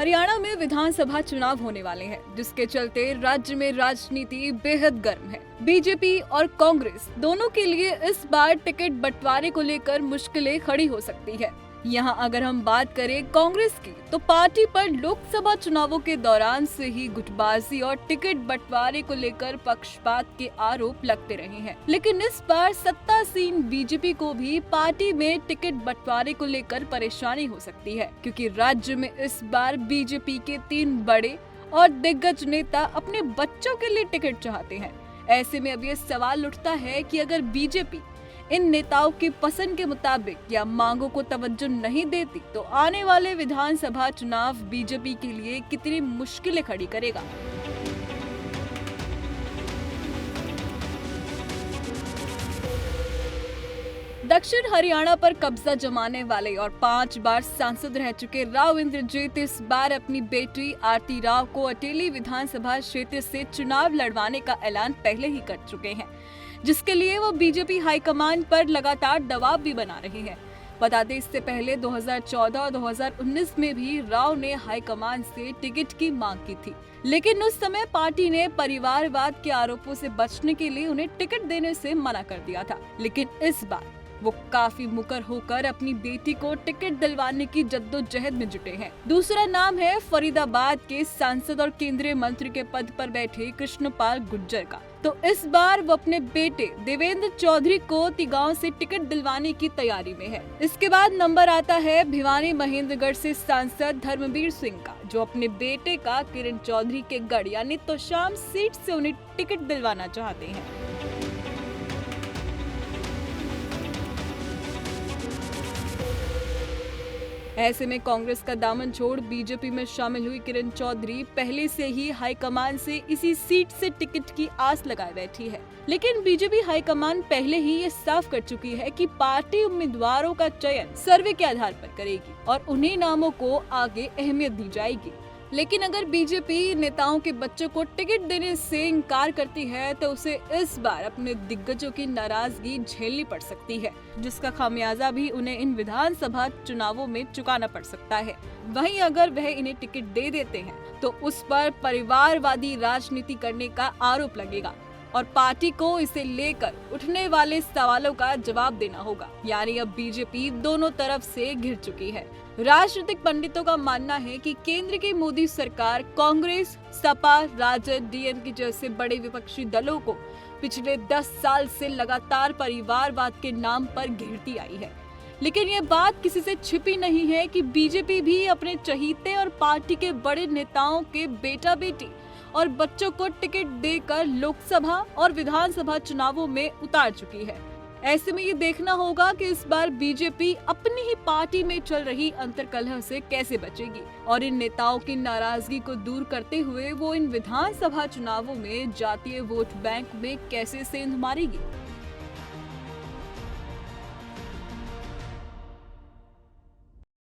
हरियाणा में विधानसभा चुनाव होने वाले हैं, जिसके चलते राज्य में राजनीति बेहद गर्म है। बीजेपी और कांग्रेस दोनों के लिए इस बार टिकट बंटवारे को लेकर मुश्किलें खड़ी हो सकती है। यहाँ अगर हम बात करें कांग्रेस की, तो पार्टी पर लोकसभा चुनावों के दौरान से ही गुटबाजी और टिकट बंटवारे को लेकर पक्षपात के आरोप लगते रहे हैं। लेकिन इस बार सत्तासीन बीजेपी को भी पार्टी में टिकट बंटवारे को लेकर परेशानी हो सकती है, क्योंकि राज्य में इस बार बीजेपी के 3 बड़े और दिग्गज नेता अपने बच्चों के लिए टिकट चाहते हैं। ऐसे में अब ये सवाल उठता है कि अगर बीजेपी इन नेताओं की पसंद के मुताबिक या मांगों को तवज्जो नहीं देती, तो आने वाले विधानसभा चुनाव बीजेपी के लिए कितनी मुश्किलें खड़ी करेगा। दक्षिण हरियाणा पर कब्जा जमाने वाले और 5 बार सांसद रह चुके राव इंद्रजीत इस बार अपनी बेटी आरती राव को अटेली विधानसभा क्षेत्र से चुनाव लड़वाने का ऐलान पहले ही कर चुके हैं, जिसके लिए वो बीजेपी हाईकमान पर लगातार दबाव भी बना रहे हैं। बता दें, इससे पहले 2014 और 2019 में भी राव ने हाईकमान से टिकट की मांग की थी, लेकिन उस समय पार्टी ने परिवारवाद के आरोपों से बचने के लिए उन्हें टिकट देने से मना कर दिया था। लेकिन इस बार वो काफी मुकर होकर अपनी बेटी को टिकट दिलवाने की जद्दोजहद में जुटे हैं। दूसरा नाम है फरीदाबाद के सांसद और केंद्रीय मंत्री के पद पर बैठे कृष्णपाल गुर्जर का। तो इस बार वो अपने बेटे देवेंद्र चौधरी को तिगांव से टिकट दिलवाने की तैयारी में है। इसके बाद नंबर आता है भिवानी महेंद्रगढ़ से सांसद धर्मवीर सिंह का, जो अपने बेटे का किरण चौधरी के गढ़ यानी तोशाम सीट से उन्हें टिकट दिलवाना चाहते हैं। ऐसे में कांग्रेस का दामन छोड़ बीजेपी में शामिल हुई किरण चौधरी पहले से ही हाईकमान से इसी सीट से टिकट की आस लगाए बैठी है। लेकिन बीजेपी हाईकमान पहले ही ये साफ कर चुकी है कि पार्टी उम्मीदवारों का चयन सर्वे के आधार पर करेगी और उन्हीं नामों को आगे अहमियत दी जाएगी। लेकिन अगर बीजेपी नेताओं के बच्चों को टिकट देने से इनकार करती है, तो उसे इस बार अपने दिग्गजों की नाराजगी झेलनी पड़ सकती है, जिसका खामियाजा भी उन्हें इन विधानसभा चुनावों में चुकाना पड़ सकता है। वहीं अगर वह इन्हें टिकट दे देते हैं, तो उस पर परिवारवादी राजनीति करने का आरोप लगेगा और पार्टी को इसे लेकर उठने वाले सवालों का जवाब देना होगा। यानी अब बीजेपी दोनों तरफ से घिर चुकी है। राजनीतिक पंडितों का मानना है कि केंद्र की मोदी सरकार कांग्रेस, सपा, राजद, डीएमके जैसे बड़े विपक्षी दलों को पिछले 10 साल से लगातार परिवारवाद के नाम पर घेरती आई है। लेकिन ये बात किसी से छिपी नहीं है कि बीजेपी भी अपने चहीते और पार्टी के बड़े नेताओं के बेटा बेटी और बच्चों को टिकट देकर लोकसभा और विधानसभा चुनावों में उतार चुकी है। ऐसे में ये देखना होगा कि इस बार बीजेपी अपनी ही पार्टी में चल रही अंतर्कलह से कैसे बचेगी और इन नेताओं की नाराजगी को दूर करते हुए वो इन विधानसभा चुनावों में जातीय वोट बैंक में कैसे सेंध मारेगी।